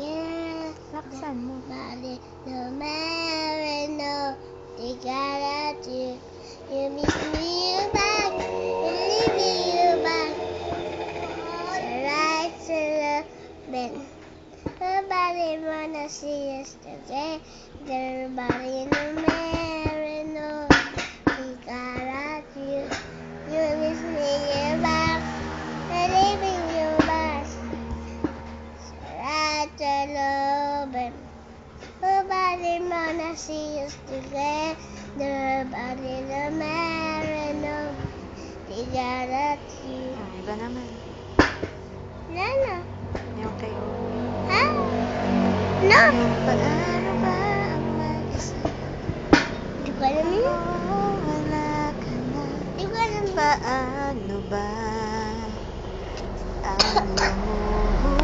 Yeah, Laksan mo. body, no matter no, they gotta do. You miss me, you back, you leave me, you back. So right to the bed. Nobody wanna see us together. Everybody no matter no, they gotta do. You miss me, you back, you leave me, you back. So right to the bed. Nobody wanna see us together. Nobody no matter no, they gotta do. Iba naman. Lala. Yung kayo. Ha? No. Paano ba ang mag-isa? Di ko alam yun. Oh, wala ka na. Di ko alam yun. Paano ba ang lumuhod?